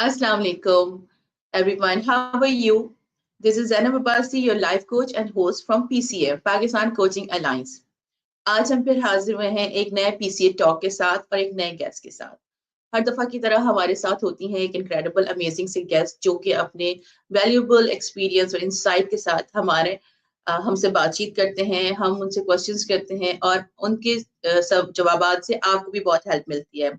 Assalamu alaikum, everyone. How are you? This is Zainab Abbasi, your life coach and host from PCA, Pakistan Coaching Alliance. आज हम फिर हाजिर हुए हैं एक नए PCA टॉक के साथ और एक नए गेस्ट के साथ। हर दफा की तरह हमारे साथ होती हैं एक इनक्रेडिबल अमेजिंग से गेस्ट जो कि अपने वैल्यूएबल एक्सपीरियंस और इंसाइट के साथ हमसे बातचीत करते हैं, हम उनसे क्वेश्चंस करते हैं और उनके सब जवाबात से आपको भी बहुत हेल्प मिलती है।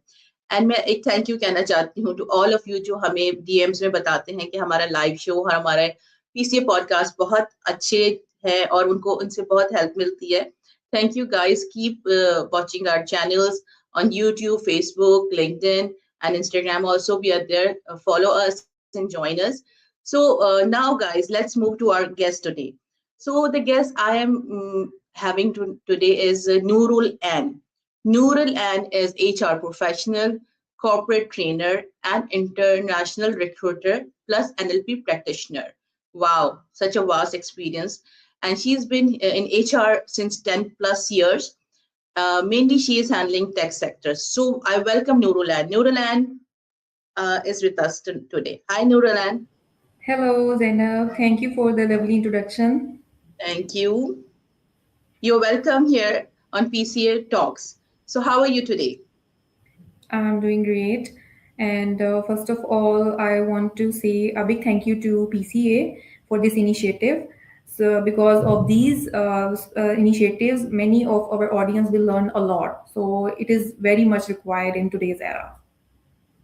एंड मैं एक थैंक यू कहना चाहती हूँ टू ऑल ऑफ यू जो हमें डीएम्स में बताते हैं कि हमारा लाइव शो और हमारे पीसीए पॉडकास्ट बहुत अच्छे हैं और उनको उनसे बहुत हेल्प मिलती है। Thank you guys, keep watching our channels on YouTube, Facebook, LinkedIn, and Instagram. Also, we are there. Follow us and join us. So now, guys, let's move to our guest today. So the guest I am having today is Noorul Ann. Noorul Ann is HR professional, corporate trainer, and international recruiter plus NLP practitioner. Wow, such a vast experience. And she's been in HR since 10 plus years. Mainly, she is handling tech sectors. So I welcome Noorulan. Noorulan is with us today. Hi, Noorulan. Hello, Zainab. Thank you for the lovely introduction. Thank you. You're welcome here on PCA Talks. So how are you today? I'm doing great. And first of all, I want to say a big thank you to PCA for this initiative. So, because of these initiatives, many of our audience will learn a lot. So, it is very much required in today's era.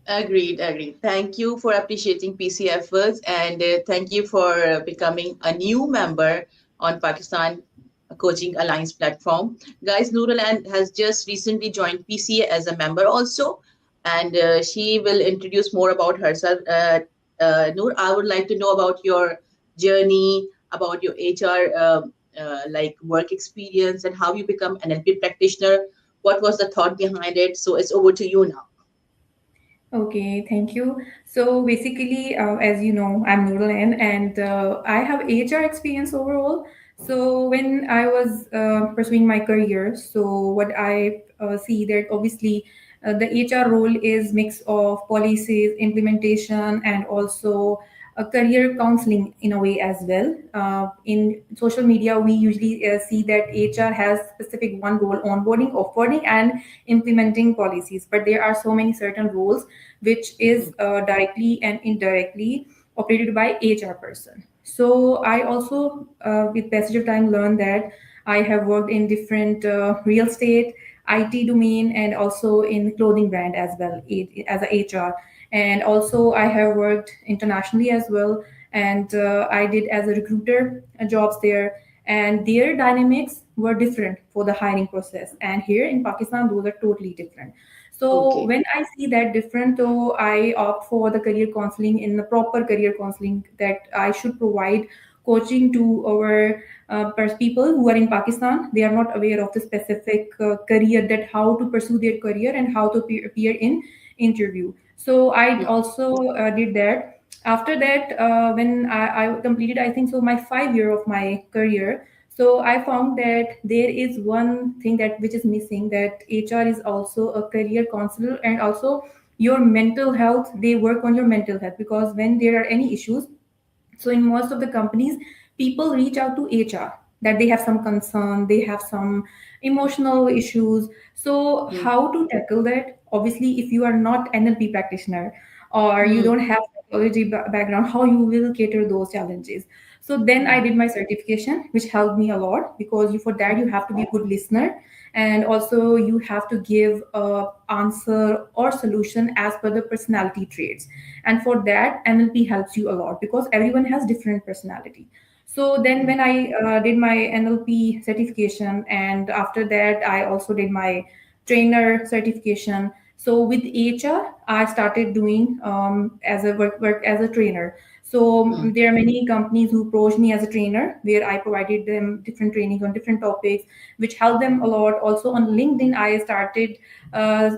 Agreed, agreed. Thank you for appreciating PC efforts and thank you for becoming a new member on Pakistan Coaching Alliance platform. Guys, Nooralan has just recently joined PCA as a member also, and she will introduce more about herself. Noor, I would like to know about your journey, about your HR like work experience, and how you become an NLP practitioner. What was the thought behind it? So it's over to you now. Okay, thank you. So basically, as you know, I'm Noorlan and I have HR experience overall. So when I was pursuing my career, so what I see that obviously the HR role is mix of policies, implementation, and also a career counseling in a way as well. In social media, we usually see that HR has specific one role: onboarding, offboarding, and implementing policies. But there are so many certain roles which is directly and indirectly operated by HR person. So I also, with passage of time, learned that I have worked in different real estate, IT domain, and also in clothing brand as well as a HR. And also I have worked internationally as well, and I did as a recruiter jobs there. And their dynamics were different for the hiring process. And here in Pakistan, those are totally different. So Okay. when I see that different, though, I opt for the career counseling in the proper career counseling that I should provide coaching to our people who are in Pakistan. They are not aware of the specific career, that how to pursue their career and how to appear in interview. So I also did that. After that, when I completed, I think so, my 5 year of my career, so I found that there is one thing that which is missing, that HR is also a career counselor, and also your mental health. They work on your mental health, because when there are any issues, so in most of the companies, people reach out to HR that they have some concern, they have some emotional issues. So how to tackle that? Obviously, if you are not NLP practitioner or you don't have psychology background, how you will cater those challenges? So then I did my certification, which helped me a lot, because for that you have to be a good listener, and also you have to give a answer or solution as per the personality traits. And for that, NLP helps you a lot, because everyone has different personality. So then when I did my NLP certification, and after that I also did my trainer certification. So with HR, I started doing as a work as a trainer. So there are many companies who approached me as a trainer, where I provided them different trainings on different topics, which helped them a lot. Also on LinkedIn, I started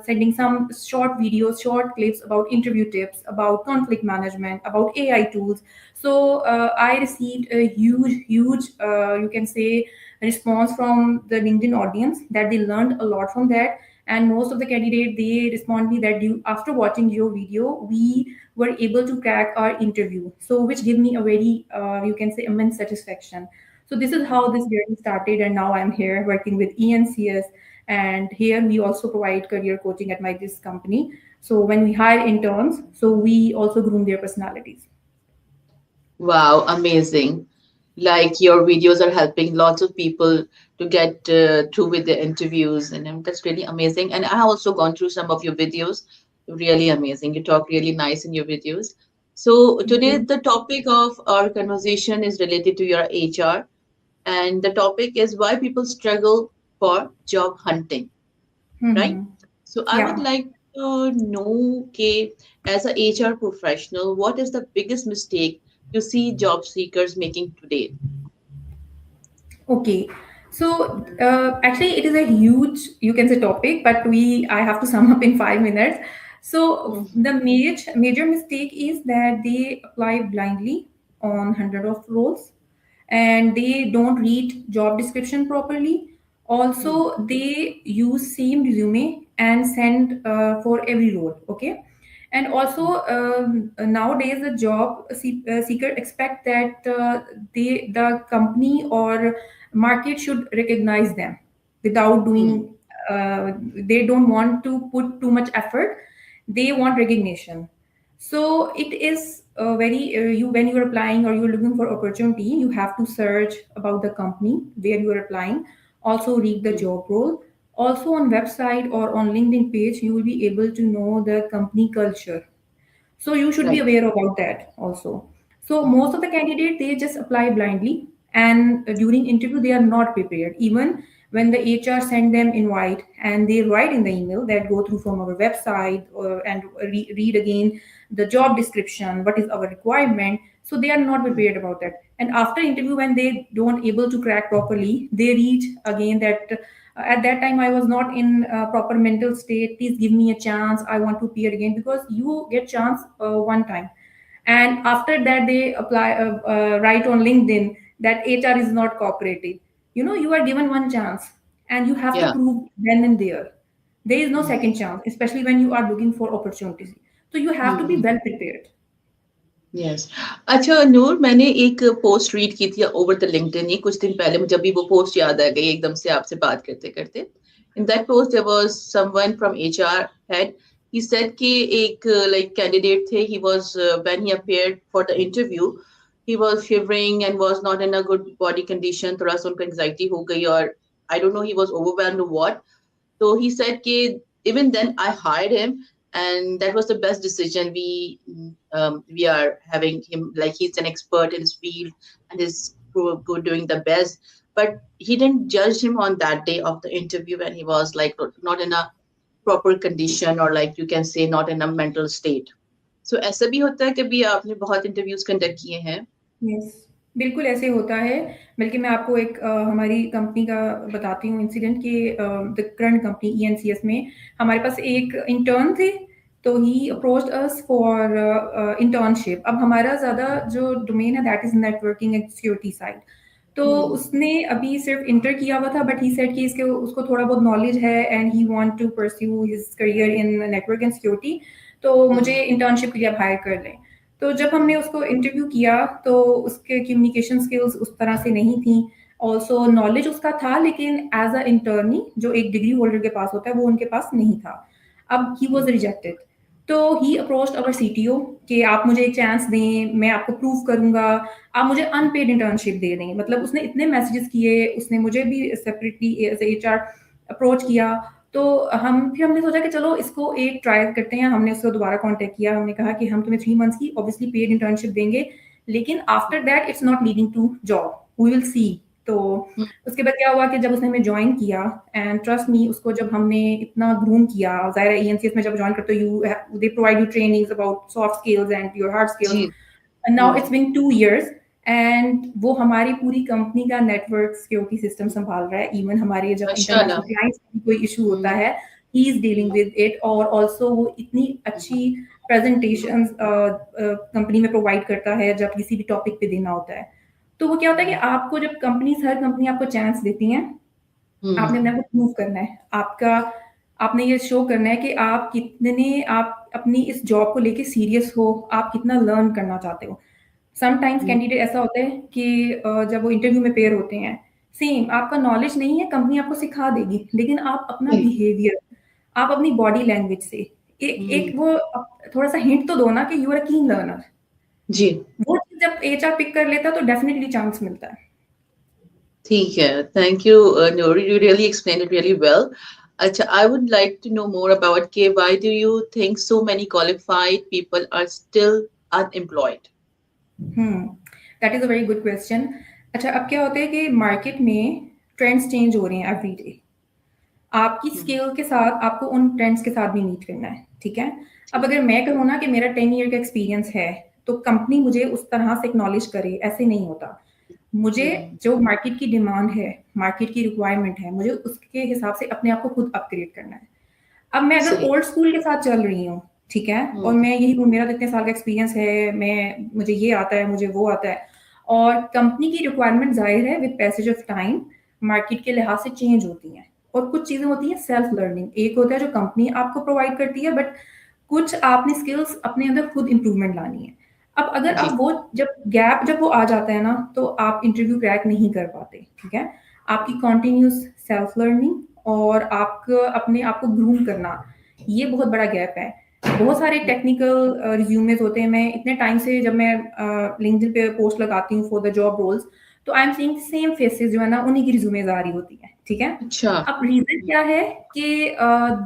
sending some short videos, short clips about interview tips, about conflict management, about AI tools. So I received a huge, you can say, response from the LinkedIn audience that they learned a lot from that. And most of the candidate, they respond me that you, after watching your video, we were able to crack our interview. So which give me a very, you can say, immense satisfaction. So this is how this journey started, and now I'm here working with ENCS. And here we also provide career coaching at my this company. So when we hire interns, so we also groom their personalities. Wow, amazing. Like your videos are helping lots of people to get through with the interviews, and that's really amazing. And I also gone through some of your videos. Really amazing. You talk really nice in your videos. So Thank today you. the topic of our conversation is related to your HR, and the topic is why people struggle for job hunting, right? Hmm. So I would Yeah. like to know, okay, as a HR professional, what is the biggest mistake you see job seekers making today? Okay. So actually, it is a huge, you can say, topic, but I have to sum up in 5 minutes. So Mm, the major mistake is that they apply blindly on hundred of roles, and they don't read job description properly. mm, Also, they use same resume and send for every role. Okay. And also nowadays the seeker expect that the company or market should recognize them without mm, doing, they don't want to put too much effort, they want recognition. So it is very, you, when you are applying or you're looking for opportunity, you have to search about the company where you are applying, also read the mm. job role. Also on website or on LinkedIn page, you will be able to know the company culture, so you should be Right. aware about that also. So Mm, most of the candidate, they just apply blindly, and during interview they are not prepared. Even when the HR send them invite and they write in the email that go through from our website, and read again the job description, what is our requirement. So they are not mm, prepared about that. And after interview, when they don't able to crack properly, they reach again that at that time I was not in proper mental state, please give me a chance, I want to appear again, because you get chance one time, and after that they apply, write on LinkedIn that HR is not cooperative. You know, you are given one chance, and you have to yeah. prove then and there is no Mm, second chance, especially when you are looking for opportunities. So you have to be mm, well prepared. Yes. अच्छा नूर, मैंने एक post read की थी over the LinkedIn ही कुछ दिन पहले, मुझे अभी वो पोस्ट याद आ गई एकदम से आपसे बात करते करते। In that post there was someone from HR head, he said कि एक लाइक कैंडिडेट थे, he was when he appeared for the interview, he was shivering and was not in a good body condition, थोड़ा सा उनको anxiety हो गई, और I don't know he was overwhelmed or what. So he said, "Ki, even then I hired him, and that was the best decision. We are having him like he's an expert in his field and is good doing the best. But he didn't judge him on that day of the interview when he was like not in a proper condition, or like you can say not in a mental state. So ऐसा भी होता है, कभी आपने बहुत interviews conduct किए हैं? Yes, बिल्कुल ऐसे होता है। बल्कि मैं आपको एक हमारी कंपनी का बताती हूँ इंसिडेंट कि द करंट कंपनी ईएनसीएस में हमारे पास एक इंटर्न थे, तो ही अप्रोच्ड अस फॉर इंटर्नशिप। अब हमारा ज़्यादा जो डोमेन है that is networking and security side. तो Hmm. उसने अभी सिर्फ इंटर किया हुआ था, बट ही सेड कि इसके उसको थोड़ा बहुत नॉलेज है and he want to pursue his career in network and security, तो मुझे Hmm. इंटर्नशिप के लिए आप हायर कर लें। तो जब हमने उसको इंटरव्यू किया, तो उसके कम्युनिकेशन स्किल्स उस तरह से नहीं थी। ऑल्सो नॉलेज उसका था, लेकिन एज अ इंटर्नी जो एक डिग्री होल्डर के पास होता है वो उनके पास नहीं था। अब ही वॉज रिजेक्टेड। तो ही अप्रोच्ड अवर सीटीओ कि आप मुझे एक चांस दें, मैं आपको प्रूव करूंगा, आप मुझे अनपेड इंटर्नशिप दे दें। मतलब उसने इतने मैसेजेस किए, उसने मुझे भी सेपरेटली एज एचआर अप्रोच किया। तो हमने सोचा कि चलो इसको एक ट्राई करते हैं। हमने उसको दोबारा कांटेक्ट किया, हमने कहा कि हम तुम्हें 3 मंथ्स की ऑब्वियसली पेड इंटर्नशिप देंगे, लेकिन after that it's not leading to job, we will see. तो उसके बाद क्या हुआ कि जब उसने हमें ज्वाइन किया, एंड ट्रस्ट मी, उसको जब हमने इतना ग्रूम किया, ज़ाहिर है ईएनसीएस में जब ज्वाइन करते हो you they provide you trainings about soft skills and your hard skills. जी। And now Hmm. it's been 2 years, and वो हमारी पूरी कंपनी का नेटवर्क सिक्योरिटी सिस्टम संभाल रहा है। इवन हमारे जब इंटरनेशनल माशाल्लाह। क्लाइंट्स की कोई इशू होता Hmm. है, he is dealing with it. और ऑल्सो वो इतनी अच्छी प्रेजेंटेशन कंपनी में प्रोवाइड करता है जब किसी भी टॉपिक पे देना होता है। तो वो क्या होता है कि आपको जब हर कंपनी आपको चांस देती हैं, आपने अपने आप को प्रूव करना है। आपने ये शो करना है कि आप अपनी इस जॉब को लेके सीरियस हो, आप कितना लर्न करना चाहते हो। समटाइम्स कैंडिडेट ऐसा होता है कि जब वो इंटरव्यू में पेयर होते हैं, सेम आपका नॉलेज नहीं है, कंपनी आपको सिखा देगी, लेकिन आप अपना बिहेवियर, आप अपनी बॉडी लैंग्वेज से एक एक वो थोड़ा सा हिंट तो दो ना कि यू आर अ कीन लर्नर। जी, वो चीज़ जब एचआर पिक कर लेता है तो डेफिनेटली चांस मिलता है। ठीक है, thank you Noor, you really explain it really well. अच्छा, I would like to know more about के why do you think so many qualified people are still unemployed? That is a very good question. अच्छा, अब क्या होता है कि market में trends change हो रहे हैं एवरी डे। आपकी स्किल के साथ आपको उन ट्रेंड्स के साथ भी मीट करना है, ठीक है? अब अगर मैं कहूँ ना कि मेरा 10 ईयर का एक्सपीरियंस है, तो कंपनी मुझे उस तरह से एक्नॉलेज करे, ऐसे नहीं होता। मुझे जो मार्केट की डिमांड है, मार्केट की रिक्वायरमेंट है, मुझे उसके हिसाब से अपने आप को खुद अपग्रेड करना है। अब मैं अगर सही. ओल्ड स्कूल के साथ चल रही हूँ, ठीक है? और मैं यही हूँ, मेरा तो इतने साल का एक्सपीरियंस है, मुझे ये आता है, मुझे वो आता है, और कंपनी की रिक्वायरमेंट ज़ाहिर है with passage of time market के लिहाज से चेंज होती हैं। और कुछ चीज़ें होती हैं सेल्फ लर्निंग, एक होता है जो कंपनी आपको प्रोवाइड करती है, बट कुछ आपने स्किल्स अपने अंदर खुद इम्प्रूवमेंट लानी है। अब अगर जी. आप वो जब वो आ जाता है ना, तो आप इंटरव्यू क्रैक नहीं कर पाते, ठीक है? आपकी कॉन्टिन्यूस सेल्फ लर्निंग और आपको अपने आप को ग्रूम करना, ये बहुत बड़ा गैप है। बहुत सारे टेक्निकल रिज्यूमेज होते हैं। मैं इतने टाइम से जब मैं लिंक्डइन पे पोस्ट लगाती हूँ फॉर द जॉब रोल्स, तो I am seeing same faces जो है ना, उन्हीं की रिज्यूमेज आ रही होती है, ठीक है? अच्छा. अब रीजन क्या है कि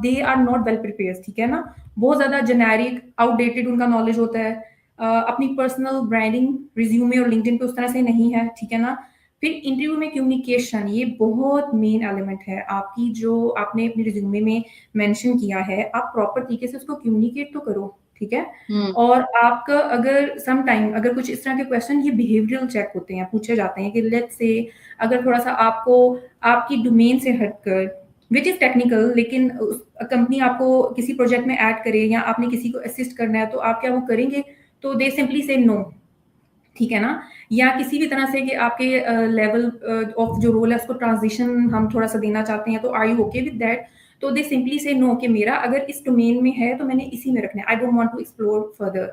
they are not well prepared, ठीक है ना? बहुत ज्यादा जेनेरिक आउटडेटेड उनका नॉलेज होता है। अपनी पर्सनल ब्रांडिंग रिज्यूमे और लिंक्डइन पे उस तरह से नहीं है, ठीक है ना? फिर इंटरव्यू में कम्युनिकेशन, ये बहुत मेन एलिमेंट है। आपकी जो आपने अपने रिज्यूमे में मेंशन किया है, आप प्रॉपर तरीके से उसको कम्युनिकेट तो करो, ठीक है? और आपका अगर सम टाइम अगर कुछ इस तरह के क्वेश्चन, ये बिहेवियरल चेक होते हैं, पूछे जाते हैं कि लेट्स से अगर थोड़ा सा आपको आपकी डोमेन से हटकर, विच इज टेक्निकल, लेकिन कंपनी आपको किसी प्रोजेक्ट में ऐड करे या आपने किसी को असिस्ट करना है, तो आप क्या वो करेंगे? तो दे सिंपली से नो, ठीक है ना? या किसी भी तरह से कि आपके लेवल ऑफ जो रोल है उसको ट्रांजिशन हम थोड़ा सा देना चाहते हैं, तो are you okay with that? तो दे सिंपली से नो कि मेरा अगर इस डोमेन में है तो मैंने इसी में रखना है, I don't want to explore further.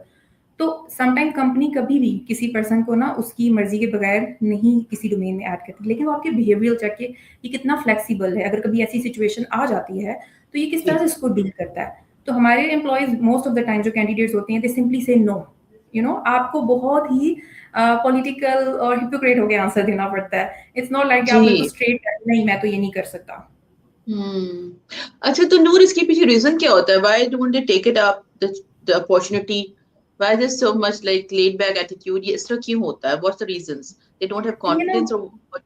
तो समटाइम कंपनी कभी भी किसी पर्सन को ना उसकी मर्जी के बगैर नहीं किसी डोमेन में ऐड करती, लेकिन वो आपके बिहेवियर चेक के ये कितना फ्लेक्सिबल है, अगर कभी ऐसी सिचुएशन आ जाती है तो ये किस तरह से इसको डील करता है। तो हमारे employees most of the time जो कैंडिडेट्स होते हैं, दे सिंपली से नो। आपको बहुत ही पॉलिटिकल और हिपोक्रेट होकर आंसर देना पड़ता है। इट्स नॉट लाइक आप बिल्कुल जी. स्ट्रेट नहीं, मैं तो ये नहीं कर सकता। अच्छा, तो नूर, इसके पीछे रीजन क्या होता है? Why don't they take it up the opportunity? Why there so much like laid back attitude? ये इस तरह क्यों होता है? What's the reasons? They don't have ये ना कॉन्फिडेंस और?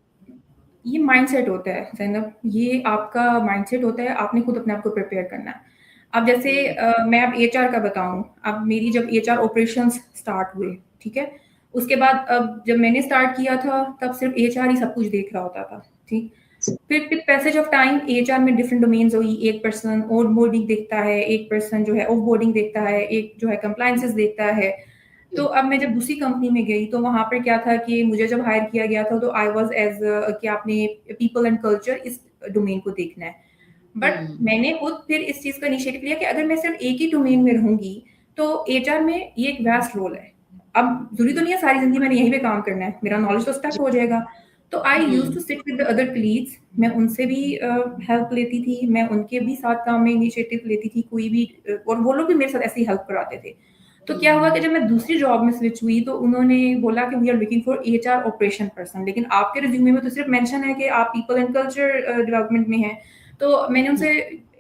ये माइंडसेट होता है ज़ैनब, ये आपका माइंडसेट होता है, आपने खुद अपने आप को प्रिपेयर करना है। अब जैसे मैं अब एचआर का बताऊँ, अब मेरी जब एचआर ऑपरेशंस स्टार्ट हुए, ठीक है? उसके बाद अब जब मैंने स्टार्ट किया था, तब सिर्फ एचआर ही सब कुछ देख रहा होता था, ठीक? फिर with passage of time HR में डिफरेंट डोमेन्स हुई। एक पर्सन ऑन बोर्डिंग देखता है, एक पर्सन जो है ऑफ बोर्डिंग देखता है, एक जो है कंप्लायंसेस देखता है। तो अब मैं जब दूसरी कंपनी में गई, तो वहां पर क्या था कि मुझे जब हायर किया गया था, तो आई वाज एज कि आपने पीपल एंड कल्चर इस डोमेन को देखना है। बट मैंने खुद फिर इस चीज का इनिशिएटिव लिया कि अगर मैं सिर्फ एक ही डोमेन में रहूंगी, तो एचआर में ये एक वास्ट रोल है। अब जरूरी तो नहीं है सारी जिंदगी मैंने यहीं पे काम करना है, मेरा नॉलेज तो स्टक हो जाएगा। तो I used to sit with the other colleagues, मैं उनसे भी हेल्प लेती थी, मैं उनके भी साथ काम में इनिशिएटिव लेती थी, कोई भी और वो लोग भी मेरे साथ ऐसे ही हेल्प कराते थे। तो क्या हुआ कि जब मैं दूसरी जॉब में स्विच हुई, तो उन्होंने बोला कि we are looking for HR operation person, लेकिन आपके रिज्यूमे में तो सिर्फ मेंशन है कि आप पीपल एंड कल्चर डेवलपमेंट में हैं। तो मैंने उनसे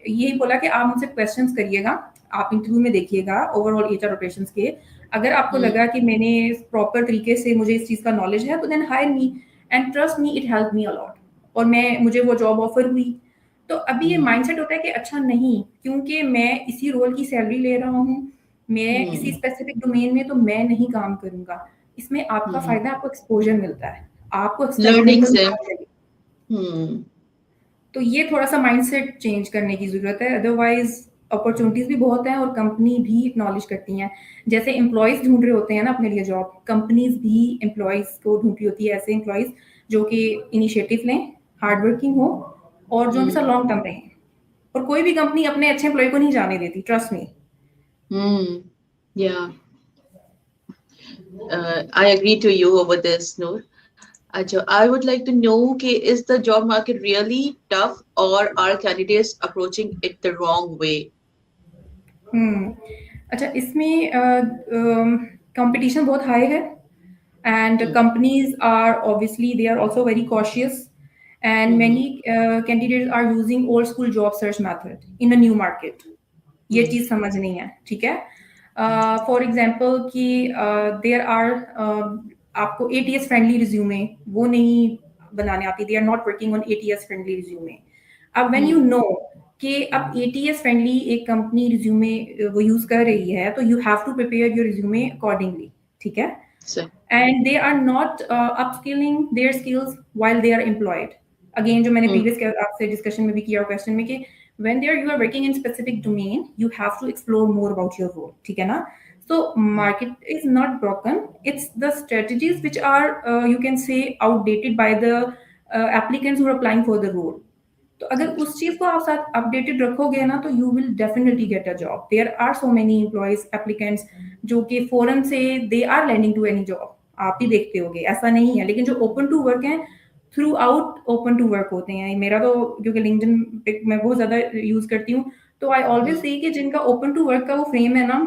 यही बोला कि आप मुझसे क्वेश्चंस करिएगा, आप इंटरव्यू में देखिएगा ओवरऑल एचआर ऑपरेशंस के। अगर आपको लगा कि मैंने प्रॉपर तरीके से मुझे इस चीज़ का नॉलेज है, तो then hire me, and trust me, it help me a lot. और मुझे वो जॉब ऑफर हुई। तो अभी ये माइंडसेट होता है कि अच्छा नहीं, क्योंकि मैं इसी रोल की सैलरी ले रहा हूँ, मैं इसी स्पेसिफिक डोमेन में, तो मैं नहीं काम करूंगा। इसमें आपका फायदा, आपको एक्सपोजर मिलता है, आपको लर्निंग एक्सपेरिमेंटल। से. हम्म. तो ये थोड़ा सा माइंडसेट चेंज करने की जरूरत है, अदरवाइज अपॉर्चुनिटीज भी बहुत हैं और कंपनी भी एक्नॉलेज करती हैं। जैसे एम्प्लॉयज ढूंढ रहे होते हैं ना अपने लिए जॉब, कंपनीज भी एम्प्लॉयज को ढूंढ रही होती है, ऐसे एम्प्लॉयज जो कि इनिशिएटिव लें, हार्ड वर्किंग हो और जो उनके साथ लॉन्ग टर्म रहें। और कोई भी कंपनी अपने अच्छे एम्प्लॉय को नहीं जाने देती, trust me. Yeah, I agree to you over this, Noor. Acha, I would like to know, okay, is the job market really tough or are candidates approaching it the wrong way? अच्छा, इसमें competition बहुत high है and Hmm. companies are obviously they are also very cautious, and many Mm-hmm. candidates are using old school job search method in a new market. ये Hmm. चीज समझ नहीं है, ठीक है। फॉर एग्जाम्पल कि देयर आर आपको एटीएस फ्रेंडली रिज्यूमे वो नहीं बनाने आती, they are not working on ATS friendly resume. अब व्हेन यू Hmm. नो कि अब एटीएस फ्रेंडली एक कंपनी रिज्यूमे वो यूज कर रही है, तो you have to prepare your resume accordingly, ठीक है। So, and they are not upskilling their skills while they are employed. Again, जो मैंने hmm. previous आपसे discussion में भी किया क्वेश्चन में कि when there you are working in specific domain, you have to explore more about your role, ठीक है ना। So market is not broken, it's the strategies which are you can say outdated by the applicants who are applying for the role. तो अगर Okay. उस चीज को आप साथ अपडेटेड रखोगे ना, तो you will definitely get a job. There are so many employees applicants जो कि फॉरन से they are landing to any job, आप भी देखते होगे, ऐसा नहीं है। लेकिन जो ओपन टू वर्क हैं, throughout open to work होते हैं। मेरा तो क्योंकि लिंक्डइन मैं बहुत ज्यादा यूज करती हूँ, तो आई ऑलवेज Hmm. से कि जिनका ओपन टू वर्क का वो फ्रेम है ना,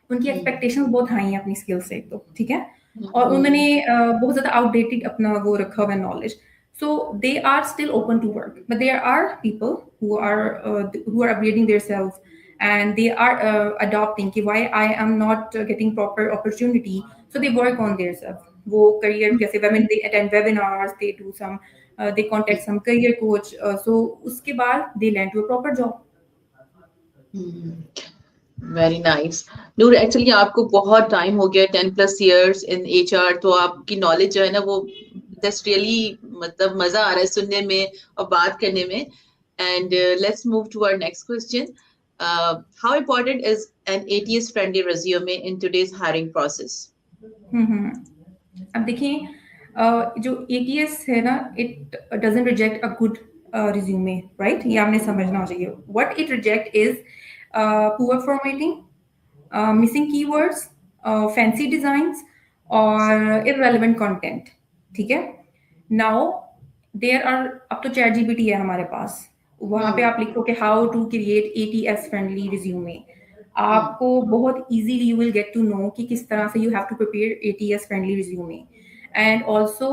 उनकी Hmm. एक्सपेक्टेशंस बहुत हाई हैं अपनी स्किल से, तो ठीक है। और उन्होंने Hmm. बहुत ज्यादा आउटडेटेड अपना वो रखा हुआ है knowledge. So they are still open to work, but there are people who are upgrading themselves, and they are adopting कि why I am not getting proper opportunity, so they work on themselves. वो career जैसे women they attend webinars, they do some they contact some career coach, so उसके बाद they land to a proper job. Hmm. Very nice. Noor, actually आपको बहुत time हो गया, 10+ years in HR, तो आपकी नॉलेज जो है ना वो दैट्स रियली, मतलब मजा आ रहा है सुनने में और बात करने में। And let's move to our next question. How important is an ATS friendly resume in today's hiring process? Hmm. अब देखिए, जो एटीएस है ना, it doesn't reject a good resume, right. ये आपने समझना चाहिए। What it reject is poor formatting, missing keywords, fancy designs और इररेलेवेंट कंटेंट, ठीक है। नाउ देयर आर, अब तो चैट जीपीटी है हमारे पास, वहां पे आप लिखो कि how to create ATS friendly resume, आपको बहुत easily you will get to know कि किस तरह से you have to prepare ATS friendly resume. And also,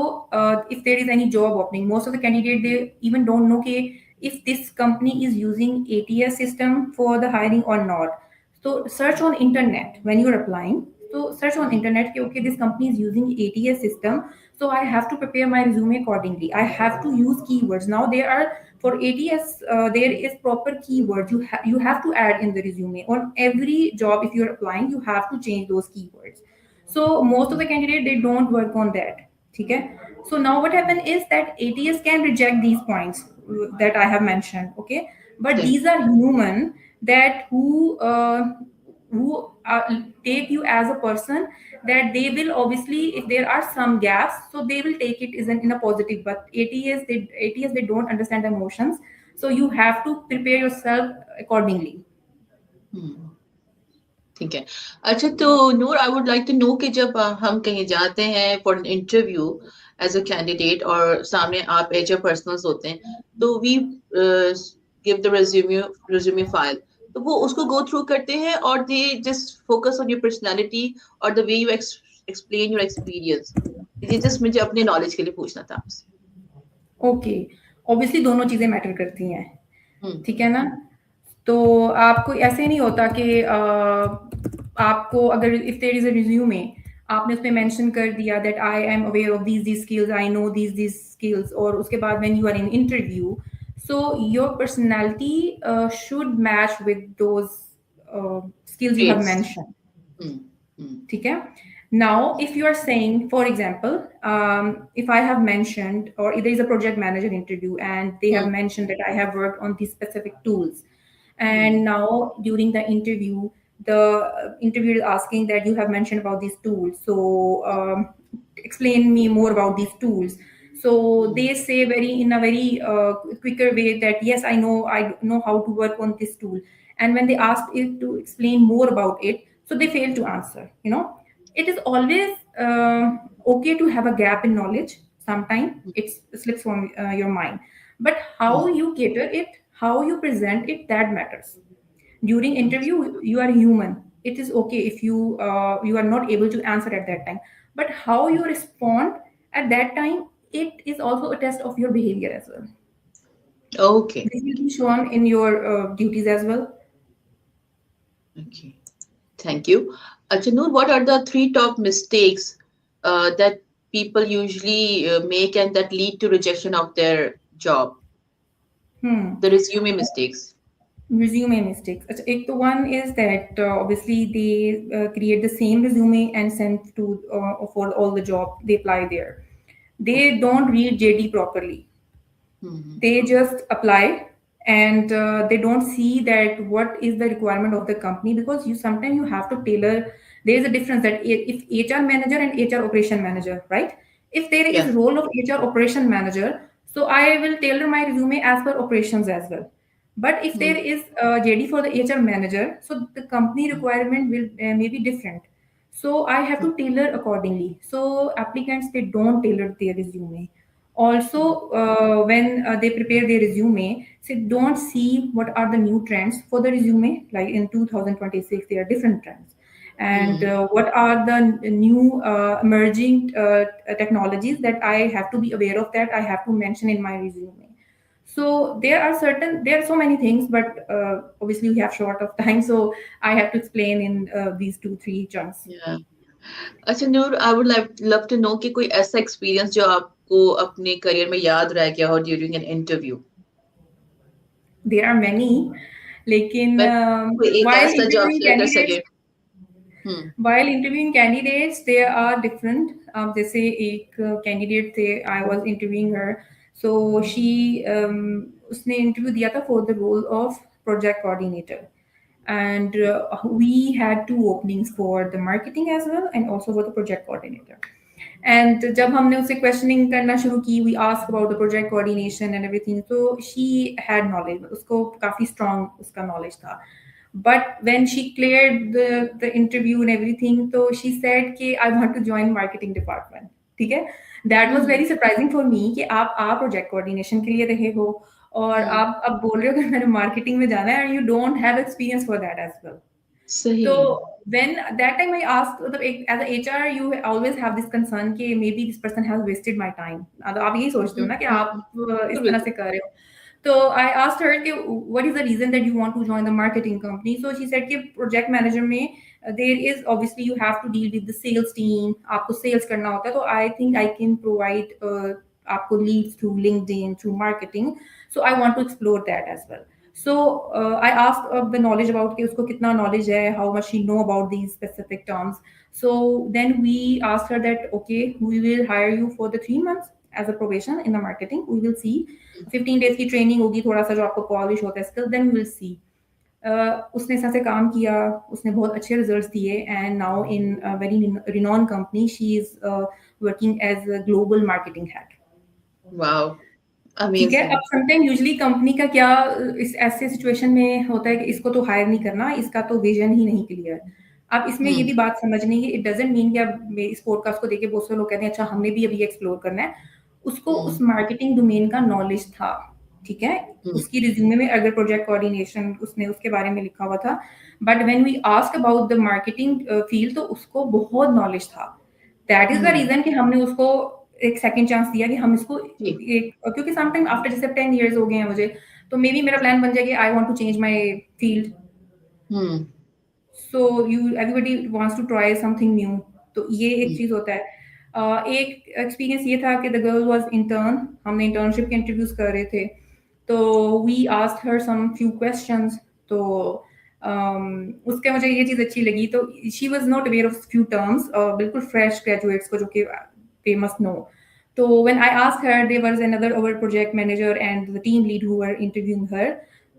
if there is any job opening, most of the candidate they even don't know कि if this company is using ATS system for the hiring or not. So search on internet when you are applying. So search on internet कि okay, this company is using ATS system, so I have to prepare my resume accordingly. I have to use keywords. Now there are, for ATS there is proper keyword you have to add in the resume. On every job if you're applying, you have to change those keywords. So most of the candidate they don't work on that, ठीक है। So now what happen is that ATS can reject these points that I have mentioned, okay, but these are human that who take you as a person, that they will obviously, if there are some gaps, so they will take it isn't in a positive. But ATS they don't understand the emotions, so you have to prepare yourself accordingly. ठीक है। अच्छा, तो Noor, I would like to know कि जब हम कहीं जाते हैं for an interview as a candidate और सामने आप एचआर पर्सनल्स होते हैं, तो we give the resume file, तो वो उसको गो थ्रू करते हैं और they just focus on your personality और the way you explain your experience? ये जस्ट मुझे अपने नॉलेज के लिए पूछना था आपसे। ओके, ऑब्वियसली दोनों चीजें मैटर करती हैं, हम्म। ठीक है ना। तो आपको ऐसे नहीं होता कि आपको अगर if there is a resume, आपने उसमें मेंशन कर दिया that I am aware of these skills, I know these skills, और उसके बाद when you are in interview, so your personality should match with those skills you have Traits. Mention, hmm. Hmm. ठीक है। Now, if you are saying, for example, if I have mentioned, or there is a project manager interview and they have hmm. mentioned that I have worked on these specific tools, And now during the interview, the interviewer is asking that you have mentioned about these tools, so explain me more about these tools. So they say very in a very quicker way that yes, I know how to work on this tool. And when they asked it to explain more about it, so they fail to answer. It is always okay to have a gap in knowledge. Sometimes it slips from your mind, but how you cater it, how you present it, that matters. During interview you are human. It is okay if you are not able to answer at that time, but how you respond at that time, it is also a test of your behavior as well. Okay. This will be shown in your duties as well. Okay. Thank you. Noor, what are the three top mistakes that people usually make and that lead to rejection of their job? Hmm. The resume mistakes. Resume mistakes. The one is that obviously they create the same resume and send to for all the job they apply there. They Okay. don't read JD properly. Hmm. They just apply, and they don't see that what is the requirement of the company, because you sometimes you have to tailor. There is a difference that if HR manager and HR operation manager, right? If there is Yeah. role of HR operation manager, so I will tailor my resume as per operations as well. But if there Hmm. is JD for the HR manager, so the company requirement will may be different. So I have to tailor accordingly. So applicants, they don't tailor their resume. Also, when they prepare their resume, so don't see what are the new trends for the resume. Like in 2026, there are different trends, and Hmm. what are the new emerging technologies that I have to be aware of, that I have to mention in my resume. So there are so many things, but obviously we have short of time, so I have to explain in these two three chunks. Yeah. अच्छा Noor, I would love to know कि कोई ऐसा experience जो आपको अपने career में याद रह गया हो during an interview. There are many, लेकिन बट कोई एक while ऐसा जो आप interviewing शेयर कर candidates सके। हम्म। while interviewing candidates, there are different. जैसे एक candidate थे, I was interviewing her. So उसने interview दिया था for the role of project coordinator, and we had two openings for the marketing as well and also for the project coordinator. And जब हमने उसे questioning करना शुरू की, we asked about the project coordination and everything. So she had knowledge, उसको काफी strong उसका knowledge था. But when she cleared the interview and everything, so she said कि I want to join marketing department. ठीक है? That was hmm. very surprising for me कि आप project coordination के लिए रहे हो और हम्म। आप अब बोल रहे हो कि मैंने marketing में जाना है, and you don't have experience for that as well. सही। So when that time I asked, as a HR, you always have this concern कि maybe this person has wasted my time. तो आप यही सोचते हो ना कि आप इस बिल्कुल तरह बिल्कुल। से कर रहे हो. So I asked her कि what is the reason that you want to join the marketing company? So she said कि project manager में there is obviously you have to deal with the sales team. आपको sales करना होता है. तो I think I can provide आपको leads through LinkedIn, through marketing. So I want to explore that as well. So I asked the knowledge about कि उसको कितना knowledge है, how much she know about these specific terms. So then we asked her that okay, we will hire you for the 3 months as a probation in the marketing. We will see 15 days की training होगी, थोड़ा सा जो आपको polish होता है skill, then will see. उसने ऐसा से काम किया, उसने बहुत अच्छे रिजल्ट्स दिए, and now in very renowned company she is working as a global marketing head. Wow, ठीक है. अब अमेजिंग। समटाइम यूजुअली कंपनी का क्या इस ऐसे सिचुएशन में होता है कि इसको तो हायर नहीं करना, इसका तो विजन ही नहीं क्लियर. अब इसमें ये हम्म। भी बात समझनी है, इट डजंट मीन कि अब इस पॉडकास्ट को देखे बहुत से लोग कहते हैं अच्छा हमने भी अभी एक्सप्लोर करना है. उसको उस हम्म। मार्केटिंग डोमेन का नॉलेज था. ठीक है. हम्म। उसकी रिज्यूमे में अगर प्रोजेक्ट कोऑर्डिनेशन उसने उसके बारे में लिखा हुआ था, but when we ask about the marketing field, तो उसको बहुत नॉलेज था. That is the hmm. Reason कि हमने उसको एक सेकंड चांस दिया कि हम इसको जी। एक, क्योंकि सम टाइम आफ्टर जैसे 10 years हो गए हैं मुझे, तो मे बी मेरा प्लान बन जाए कि I want to change my field. Hmm. So you everybody wants to try something new. तो ये एक चीज होता है. एक एक्सपीरियंस ये था कि द गर्ल वाज इंटर्न, हमने इंटर्नशिप के इंटरव्यूज कर रहे थे, तो we asked her some few questions. तो उसके मुझे ये चीज अच्छी लगी. तो she was not aware of few terms, बिल्कुल फ्रेश ग्रेजुएट्स को जो कि they must know. So when I asked her, there was another our project manager and the team lead who were interviewing her.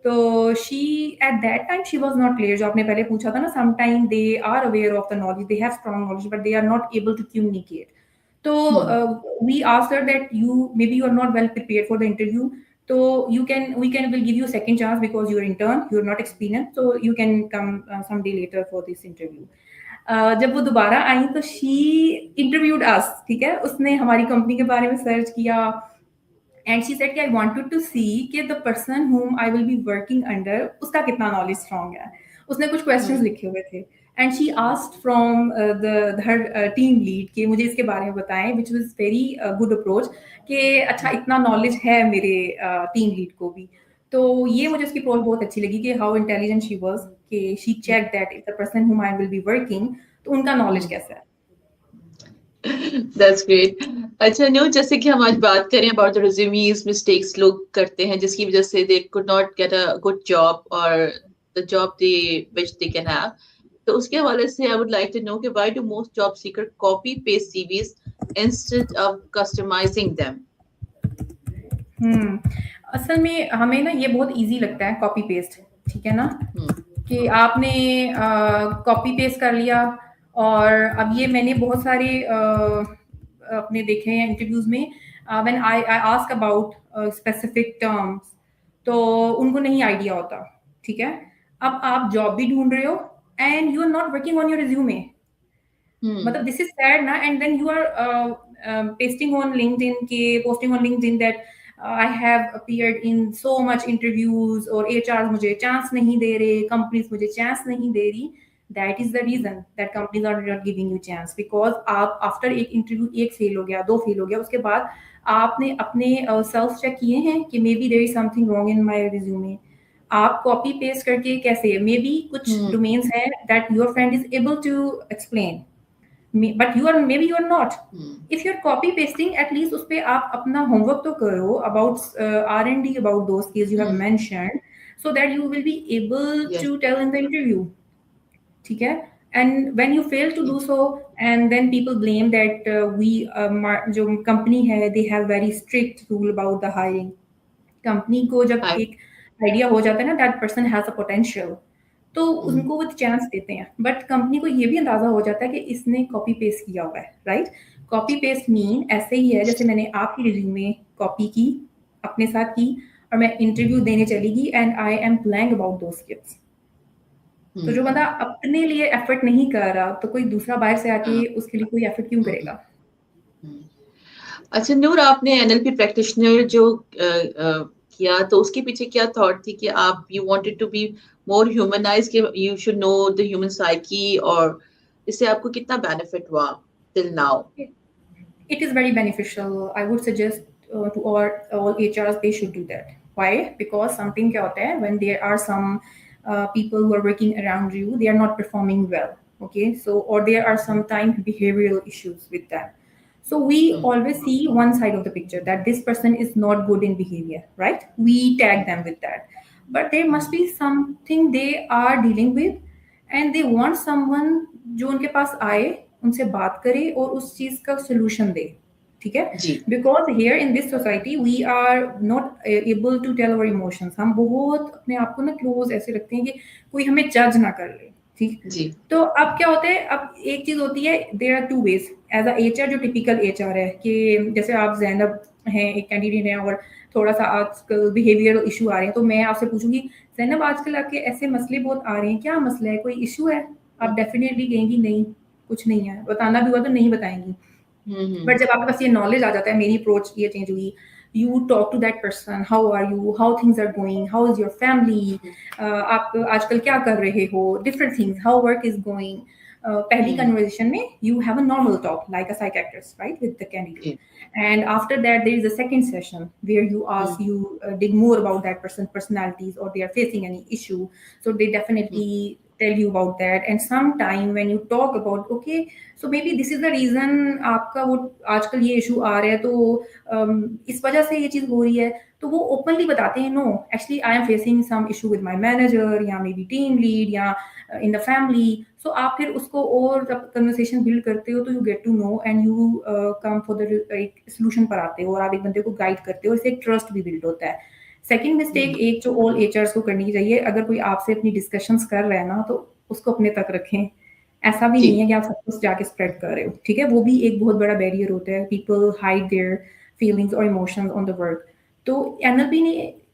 तो she at that time she was not clear. जो आपने पहले पूछा था ना, some time they are aware of the knowledge, they have strong knowledge but they are not able to communicate. तो hmm we asked her that you maybe you are not well prepared for the interview, so we can will give you a second chance because you're intern, you're not experienced, so you can come some day later for this interview. जब वो दोबारा आई तो she interviewed अस. ठीक है, उसने हमारी company के बारे में सर्च किया एंड शी सेड कि आई वांटेड टू सी कि the person whom I will be working under उसका कितना नॉलेज स्ट्रॉन्ग है. उसने कुछ क्वेश्चंस हम्म लिखे हुए थे and she asked from the her team lead कि मुझे इसके बारे में बताएं, which was very good approach कि अच्छा इतना नॉलेज है मेरे टीम लीड को भी. तो ये मुझे उसकी अप्रोच बहुत अच्छी लगी कि हाउ इंटेलिजेंट शी वाज, कि she check that if the person whom I will be working तो उनका नॉलेज हम्म कैसा है. That's great. अच्छा न्यू, जैसे कि हम आज बात करें अबाउट द रिज्यूमीज, मिस्टेक्स लोग करते हैं जिसकी वजह से they could not get a good job और the job they which they can have. तो उसके हवाले से I would like to know कि why do most job seeker copy paste CVs instead of customizing them. Hmm. असल में हमें ना ये बहुत इजी लगता है कॉपी पेस्ट. ठीक है ना, हम्म कि आपने कॉपी पेस्ट कर लिया. और अब ये मैंने बहुत सारे अपने देखे हैं इंटरव्यूज में, when I I ask about specific terms, तो उनको नहीं आइडिया होता. ठीक है, अब आप जॉब भी ढूंढ रहे हो and you are not working on your resume. Hmm मतलब दिस इज सैड ना. And then you are pasting on LinkedIn के posting on LinkedIn that I have appeared in so much interviews और HRs मुझे chance नहीं दे रहे, companies मुझे chance नहीं दे रही. That is the reason that companies are not giving you chance, because आप आफ्टर एक इंटरव्यू एक फेल हो गया, दो फेल हो गया, उसके बाद आपने अपने सेल्फ चेक किए हैं कि maybe there is something wrong in my resume. आप कॉपी पेस्ट करके कैसे, मे बी कुछ हम्म डोमेन्स हैं that your friend is able to explain, but you are maybe you are not. Hmm If you're copy pasting, at least उस पे आप अपना homework तो करो about R&D about those skills you have hmm mentioned, so that you will be able yes to tell in the interview. ठीक है. And when you fail to do so, and then people blame that जो company है they have very strict rule about the hiring. Company को जब हाय. एक idea हो जाता है ना that person has a potential, तो हम्म उनको वो चांस देते हैं. बट कंपनी को ये भी अंदाजा हो जाता है कि इसने कॉपी पेस्ट किया हुआ है. राइट, कॉपी पेस्ट मीन ऐसे ही है जैसे मैंने आपकी रिज्यूमे कॉपी की, अपने साथ की, और मैं इंटरव्यू देने चली गई and I am प्लाइंग about those skills. तो जो बंदा हम्म अपने लिए एफर्ट नहीं कर रहा, तो कोई दूसरा बाहर से आके हाँ. उसके लिए कोई एफर्ट क्यों हम्म करेगा. हम्म. अच्छा नूर, आपने एनएलपी प्रैक्टिशनर जो किया तो उसके पीछे क्या थॉट थी कि आप you wanted to be more humanize, कि you should know the human psyche, और इससे आपको कितना बेनिफिट हुआ till now? It is very beneficial. I would suggest to all HRs they should do that. Why? Because something क्या होता है when there are some people who are working around you, they are not performing well. Okay, so or there are sometimes behavioral issues with them. So we hmm always see one side of the picture that this person is not good in behavior, right? We tag them with that. But there must be something they are dealing with and they want someone जो उनके पास आए, उनसे बात करे और उस चीज का सोल्यूशन दे. ठीक है, जी. Because here in this society we are not able to tell our emotions. हम बहुत अपने आप को ना क्लोज ऐसे रखते हैं कि कोई हमें जज ना कर ले. ठीक, जी. तो अब क्या होता है, अब एक चीज होती है, there are two ways as a HR. जो टिपिकल एचआर है कि जैसे आप जैनब हैं, एक कैंडिडेट हैं और थोड़ा सा आजकल बिहेवियरल इशू आ रहे हैं, तो मैं आपसे पूछूंगी जैनब आजकल आपके ऐसे मसले बहुत आ रहे हैं, क्या मसला है, कोई इशू है? आप डेफिनेटली कहेंगी नहीं, कुछ नहीं है. बताना भी हुआ तो नहीं बताएंगी. बट जब आपके पास ये नॉलेज आ जाता है, मेरी अप्रोच ये चेंज हुई. You talk to that person, how are you, how things are going, how is your family, आप आजकल क्या कर रहे हो, different things, how work is going. पहली हम्म कन्वर्सेशन में you have a normal talk like a psychiatrist, right, with the candidate. जी. And after that, there is a second session where you hmm ask, you dig more about that person's personalities or they are facing any issue. So they hmm definitely tell you about that. And sometime when you talk about, okay, so maybe this is the reason आपका वो आजकल ये issue आ रहा है, तो इस वजह से ये चीज हो रही है. तो वो ओपनली बताते हैं, no actually I am facing some issue with my manager या मे बी टीम लीड या इन द फैमिली. सो आप फिर उसको और जब कन्वर्सेशन बिल्ड करते हो तो you get to know and you come for the एक सोल्यूशन पर आते हो और आप एक बंदे को गाइड करते हो, इससे एक ट्रस्ट भी बिल्ड होता है. सेकंड मिस्टेक एक जो ऑल एचआरस को करनी चाहिए, अगर कोई आपसे अपनी डिस्कशंस कर रहा है ना तो उसको अपने तक रखें। ऐसा भी नहीं जी है कि आप सब कुछ जाके स्प्रेड कर रहे हो, ठीक है, वो भी एक बहुत बड़ा बैरियर होता है, पीपल हाइड देयर फीलिंग्स और इमोशंस ऑन द वर्क। तो एनएलपी ने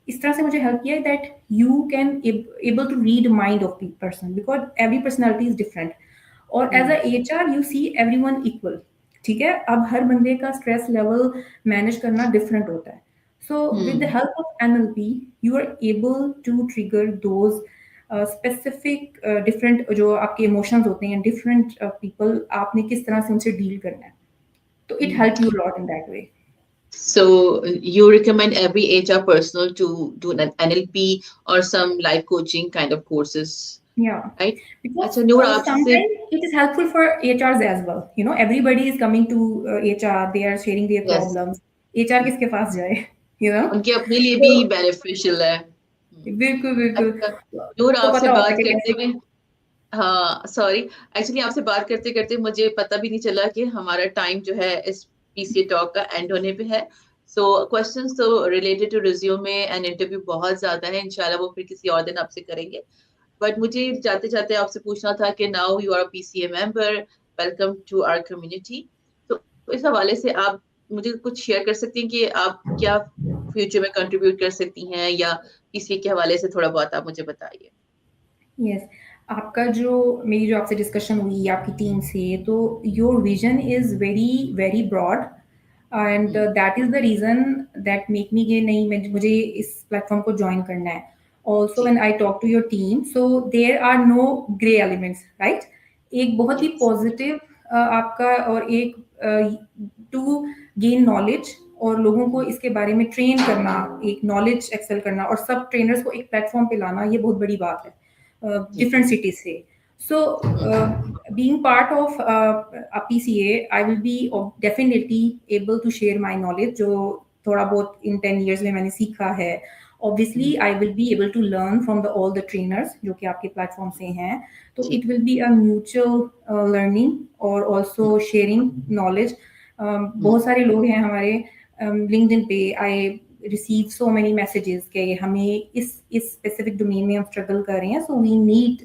इस तरह से मुझे हेल्प किया that you can able to read mind of person because every personality is different. और as a H R you see every one equal, ठीक है, अब हर बंदे का स्ट्रेस लेवल मैनेज करना डिफरेंट होता है। So with the help of NLP you are able to trigger those specific different जो आपके इमोशंस होते हैं डिफरेंट पीपल, आपने किस तरह से उनसे डील करना है, तो it help you lot in that way. So you recommend every HR personnel to do an NLP or some life coaching kind of courses, Yeah, right? because अच्छा नूर आपसे sometimes it is helpful for HRs as well. You know, everybody is coming to HR, they are sharing their yes problems. HR किसके पास जाए? You know, उनके अपने लिए भी तो beneficial है। बिल्कुल बिल्कुल। अच्छा नूर तो आपसे पता होता है बात कि करते कैसे। हुए, हाँ सॉरी, एक्चुअली आपसे बात करते करते मुझे पता भी नहीं चला कि हमारा टाइम जो है इस पीसीए टॉक का एंड होने पे है। सो क्वेश्चंस तो related to resume and interview बहुत ज्यादा है, इंशाल्लाह वो फिर किसी और दिन आपसे करेंगे। बट मुझे जाते जाते आपसे पूछना था कि now you are PCA member, welcome to our community. तो इस हवाले से आप मुझे कुछ शेयर कर सकती हैं कि आप क्या फ्यूचर में कंट्रीब्यूट कर सकती हैं, या पीसीए के हवाले से थोड़ा बहुत आप मुझे बताइए। यस, आपका जो मेरी जो आपसे डिस्कशन हुई आपकी टीम से, तो your vision is very very broad and that is the reason that make me कि नहीं, मैं मुझे इस प्लेटफॉर्म को ज्वाइन करना है। ऑल्सो जी when I talk to your team, so there are no grey elements, right. एक बहुत ही यस पॉजिटिव आपका, और एक टू गेन नॉलेज और लोगों को इसके बारे में ट्रेन करना, एक नॉलेज एक्सेल करना और सब ट्रेनर्स को एक प्लेटफॉर्म पे लाना, ये बहुत बड़ी बात है जी different cities say. So, being part of a PCA, I will be definitely able to share my knowledge जो थोड़ा बहुत in 10 years में मैंने सीखा है। Obviously, I will be able to learn from all the trainers जो कि आपके platform से हैं। तो जी it will be a mutual learning और also sharing knowledge. बहुत सारे लोग हैं हमारे LinkedIn पे, I receive so many messages कि हमें इस specific domain में हम struggle कर रहे हैं, so we need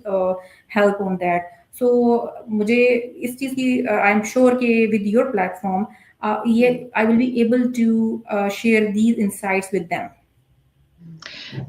help on that. So मुझे इस चीज़ की I am sure कि with your platform ये I will be able to share these insights with them.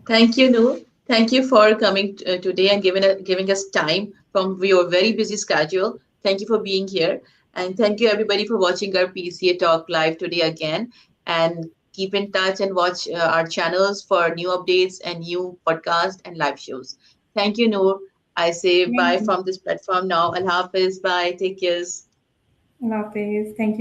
Thank you, Noor. Thank you for coming today and giving us time from your very busy schedule. Thank you for being here. And thank you, everybody, for watching our PCA Talk live today again. And keep in touch and watch our channels for new updates and new podcasts and live shows. Thank you, Noor. I say Thank bye you. from this platform now. Allah Hafiz. Bye. Take care. Allah Hafiz. Thank you for